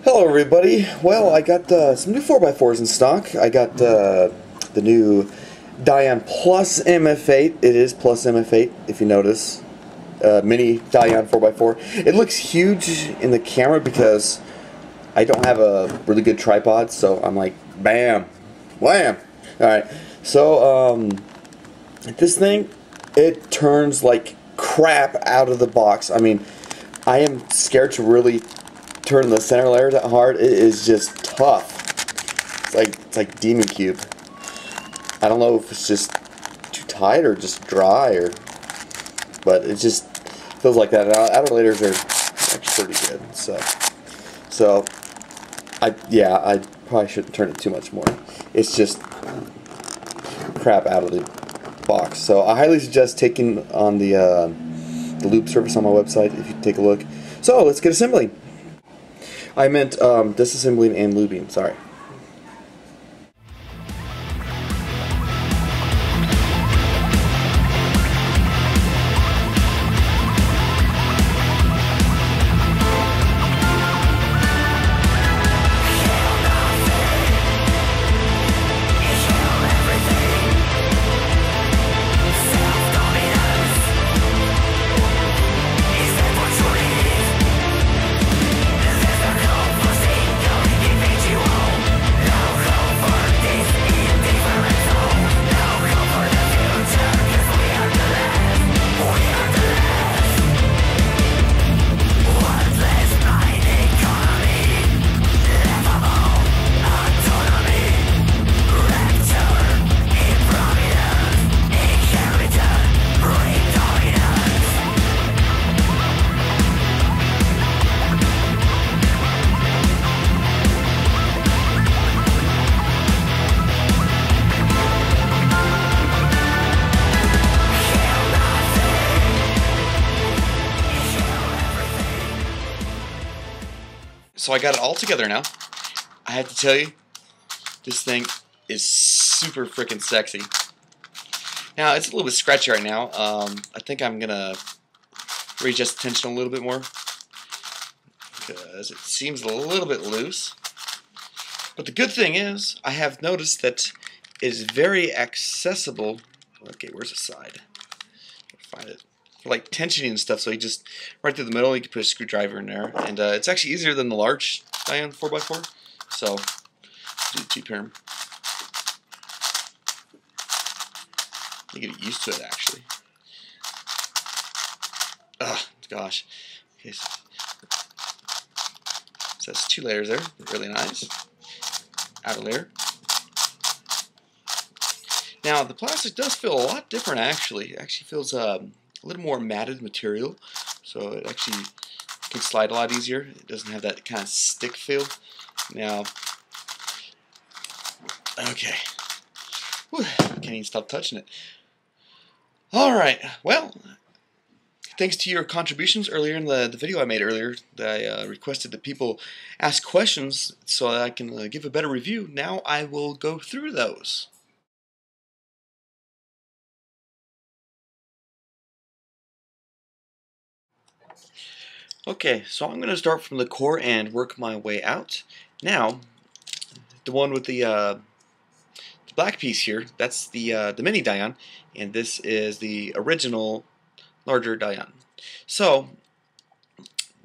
Hello everybody. Well, I got some new 4x4s in stock. I got the new Dayan Plus MF8. It is Plus MF8, if you notice. Mini Dayan 4x4. It looks huge in the camera because I don't have a really good tripod, so I'm like, bam, wham. Alright, so this thing, it turns like crap out of the box. I mean, I am scared to really turn the center layer that hard. It is just tough. It's like Demon Cube. I don't know if it's just too tight or just dry, but it just feels like that. Outer layers are actually pretty good. So I probably shouldn't turn it too much more. It's just crap out of the box. So I highly suggest taking on the loop service on my website if you take a look. So let's get assembling. I meant disassembling and lubing, sorry. So I got it all together now. I have to tell you, this thing is super freaking sexy. Now, it's a little bit scratchy right now. I think I'm going to readjust the tension a little bit more because it seems a little bit loose. But the good thing is, I have noticed that it is very accessible. Okay, where's the side? Find it. For like tensioning and stuff, so you just right through the middle, you can put a screwdriver in there, and it's actually easier than the large Dayan 4x4. So do two pair. You get used to it actually. Ugh, gosh. Okay, so that's 2 layers there, really nice. Outer layer. Now the plastic does feel a lot different actually. It actually feels a little more matted material, so it actually can slide a lot easier. It doesn't have that kind of stick feel. Now, okay, whew, I can't even stop touching it. Alright, well, thanks to your contributions earlier in the video I made earlier, that I requested that people ask questions so that I can give a better review. Now I will go through those. Okay, so I'm going to start from the core and work my way out. Now, the one with the black piece here, that's the mini Dayan, and this is the original larger Dayan. So,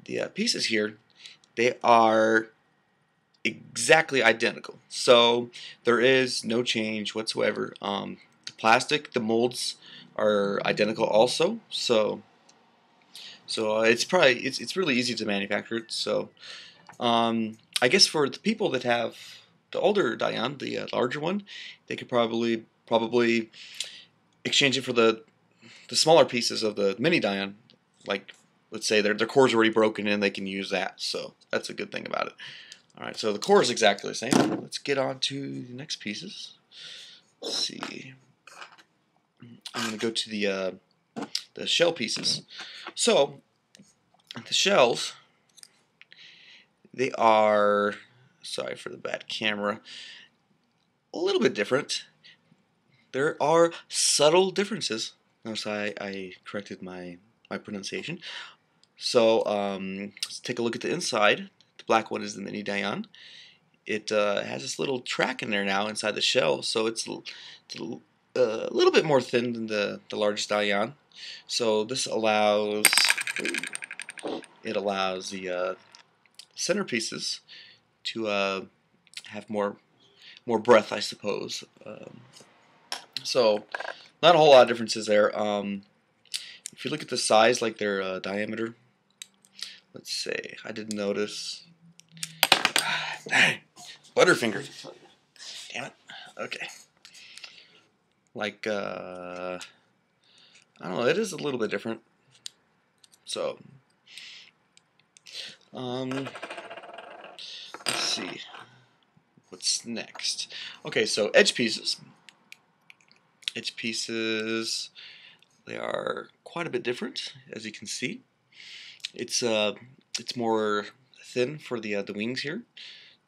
the pieces here, they are exactly identical. So, there is no change whatsoever. The plastic, the molds are identical also. So it's really easy to manufacture it. So I guess for the people that have the older Dayan, the larger one, they could probably exchange it for the smaller pieces of the mini Dayan. Like, let's say their core's already broken and they can use that. So that's a good thing about it. All right, so the core is exactly the same. Let's get on to the next pieces. Let's see. I'm going to go to the shell pieces. So the shells, they are, sorry for the bad camera, a little bit different. There are subtle differences. Notice I corrected my pronunciation. So let's take a look at the inside. The The black one is the mini Dayan. It has this little track in there now inside the shell, so it's a little bit more thin than the largest Dayan. So this allows the centerpieces to have more breadth, I suppose. So not a whole lot of differences there. If you look at the size, like their diameter, let's say I didn't notice. Dang, Butterfinger. Damn it. Okay. Like I don't know. It is a little bit different. So let's see what's next. Okay, so edge pieces. Edge pieces. They are quite a bit different, as you can see. It's more thin for the wings here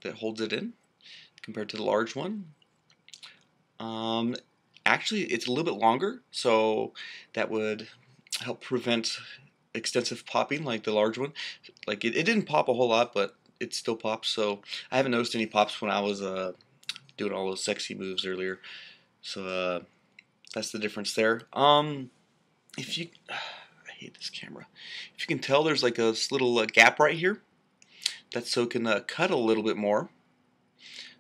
that holds it in compared to the large one. Actually, it's a little bit longer, so that would help prevent extensive popping like the large one. Like it didn't pop a whole lot, but it still pops. So I haven't noticed any pops when I was doing all those sexy moves earlier. So that's the difference there. If you, I hate this camera. If you can tell, there's like this little gap right here. That's so it can cut a little bit more.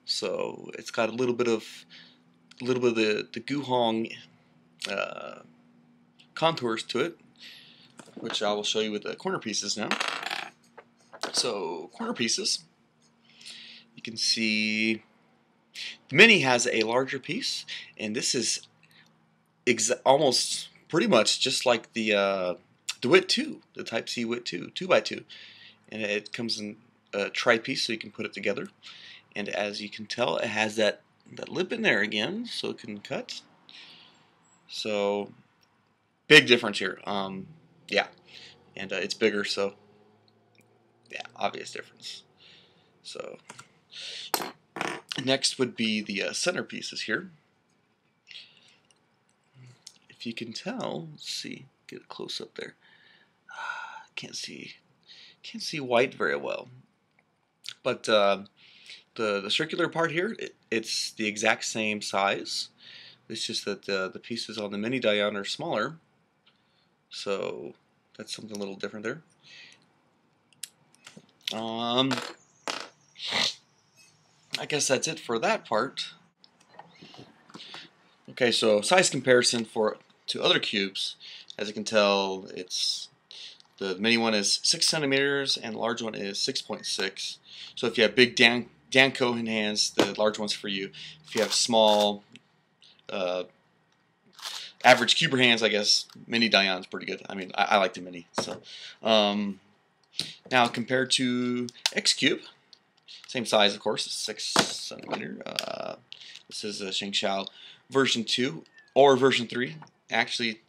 So it's got a little bit of the Guhong contours to it, which I will show you with the corner pieces now. So corner pieces, you can see the Mini has a larger piece, and this is almost pretty much just like the WIT 2, the Type C WIT 2, 2x2, and it comes in a tri-piece, so you can put it together. And as you can tell, it has that lip in there again, so it can cut. So big difference here. Yeah, and it's bigger, so yeah, obvious difference. So next would be the centerpieces here. If you can tell, let's see, get a close up there. Can't see white very well, but the circular part here, it's the exact same size. It's just that the pieces on the mini Dayan are smaller, so that's something a little different there. I guess that's it for that part. Okay, so size comparison to other cubes. As you can tell, the mini one is 6 centimeters and the large one is 6.6. So if you have big Dan Cohen hands, the large one's for you. If you have small, average cuber hands, I guess mini Dayan's pretty good. I mean, I like the mini. So now compared to X Cube, same size, of course, 6 centimeter. This is a Shengshao version 2 or version 3. Actually,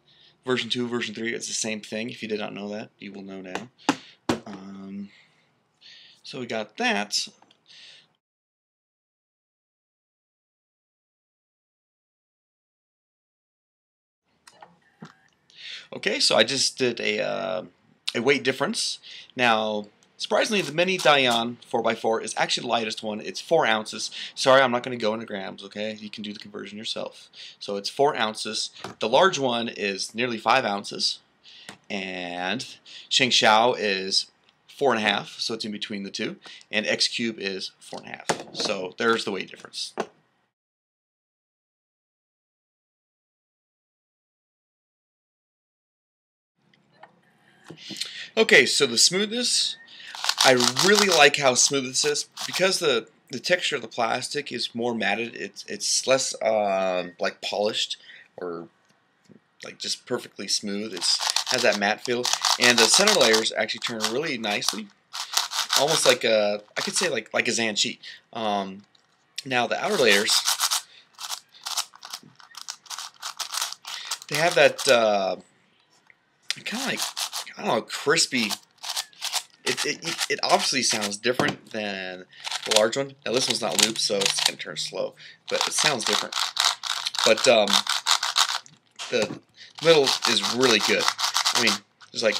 version 2, version 3, it's the same thing. If you did not know that, you will know now. So we got that. Okay, so I just did a weight difference. Now, surprisingly, the mini Dayan 4x4 is actually the lightest one. It's 4 ounces. Sorry, I'm not going to go into grams, okay? You can do the conversion yourself. So it's 4 ounces. The large one is nearly 5 ounces. And Shengshao is 4.5, so it's in between the two. And X Cube is 4.5. So there's the weight difference. Okay, so the smoothness, I really like how smooth this is because the texture of the plastic is more matted. It's less like polished or like just perfectly smooth. It has that matte feel, and the center layers actually turn really nicely, almost like I could say like a Zanchi. Now the outer layers, they have that kind of like, I don't know, crispy. It obviously sounds different than the large one. Now this one's not looped, so it's gonna turn slow, but it sounds different. But the middle is really good. I mean, there's like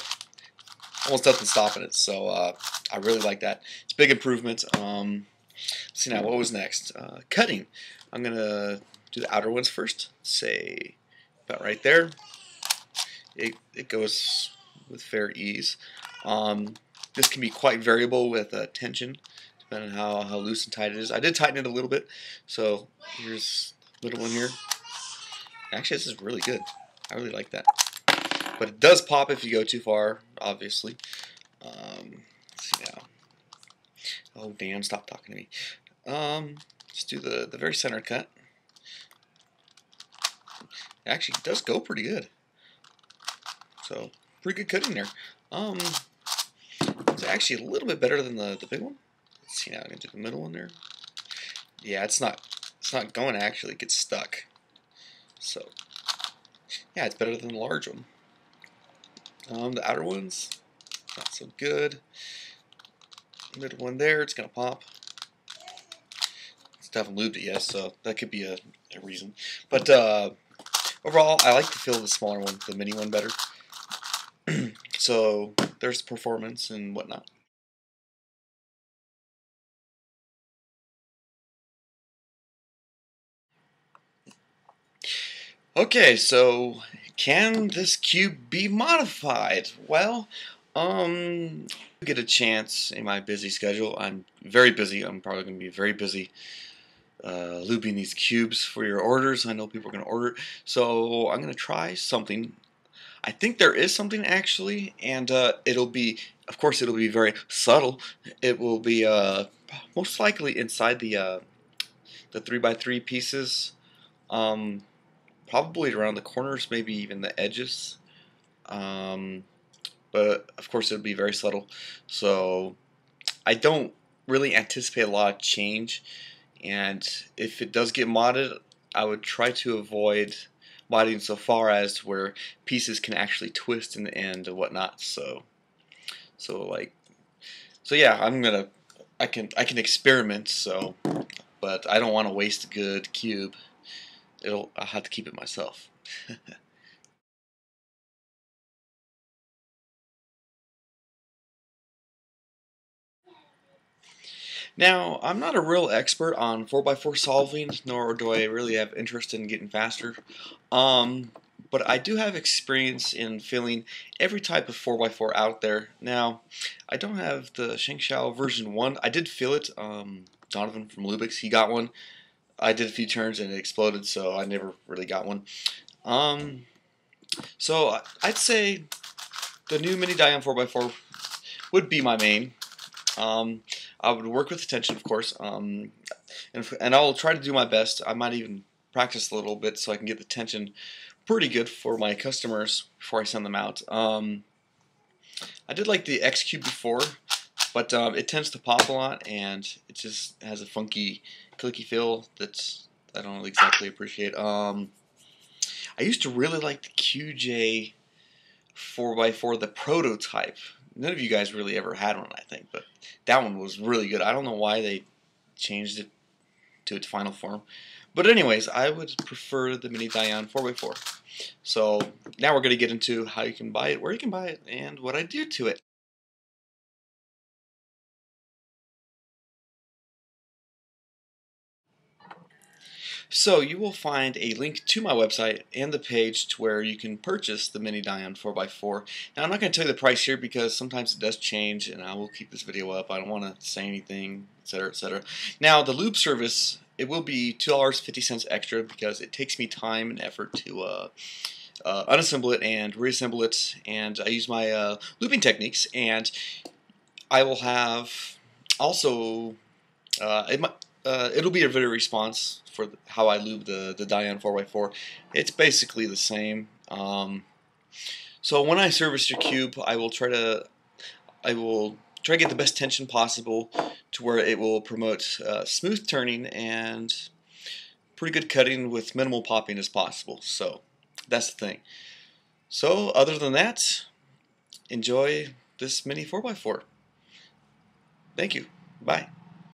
almost nothing stopping it. So I really like that. It's a big improvement. Let's see now, what was next? Cutting. I'm gonna do the outer ones first. Say about right there. It goes with fair ease. This can be quite variable with tension, depending on how loose and tight it is. I did tighten it a little bit, so here's a little one here. Actually, this is really good. I really like that. But it does pop if you go too far, obviously. Let's see now. Oh, Dan, stop talking to me. Let's do the very center cut. It actually does go pretty good. So, pretty good cutting there. It's actually a little bit better than the big one. Let's see now, I'm gonna do the middle one there. Yeah, it's not going to actually get stuck. So, yeah, it's better than the large one. The outer ones, not so good. Middle one there, it's gonna pop. Still haven't lubed it yet, so that could be a reason. But overall, I like the feel of the smaller one, the mini one, better. So there's performance and whatnot. Okay, so can this cube be modified? Well, get a chance in my busy schedule. I'm very busy. I'm probably going to be very busy lubing these cubes for your orders. I know people are going to order, so I'm going to try something. I think there is something actually, and it'll be, of course, it'll be very subtle. It will be most likely inside the 3x3 pieces. Probably around the corners, maybe even the edges. But of course, it'll be very subtle. So I don't really anticipate a lot of change. And if it does get modded, I would try to avoid modding so far as where pieces can actually twist in the end and whatnot. So yeah, I can experiment. So, but I don't want to waste a good cube. I'll have to keep it myself. Now, I'm not a real expert on 4x4 solving, nor do I really have interest in getting faster. But I do have experience in filling every type of 4x4 out there. Now, I don't have the Shengshao version 1. I did fill it. Donovan from Lubix, he got one. I did a few turns and it exploded, so I never really got one. So I'd say the new Mini Dayan 4x4 would be my main. I would work with the tension, of course, and I'll try to do my best. I might even practice a little bit so I can get the tension pretty good for my customers before I send them out. I did like the X Cube before, but it tends to pop a lot, and it just has a funky, clicky feel that I don't exactly appreciate. I used to really like the QJ 4x4, the prototype. None of you guys really ever had one, I think, but that one was really good. I don't know why they changed it to its final form. But anyways, I would prefer the Mini Dayan 4x4. So now we're going to get into how you can buy it, where you can buy it, and what I do to it. So you will find a link to my website and the page to where you can purchase the Mini Dayan 4x4. Now I'm not going to tell you the price here because sometimes it does change, and I will keep this video up. I don't want to say anything, etc., etc. Now the lube service, it will be $2.50 extra because it takes me time and effort to unassemble it and reassemble it, and I use my lubing techniques, and I will have also it'll be a video response for how I lube the Dayan 4x4. It's basically the same. So when I service your cube, I will try to get the best tension possible to where it will promote smooth turning and pretty good cutting with minimal popping as possible. So that's the thing. So other than that, enjoy this Mini 4x4. Thank you. Bye.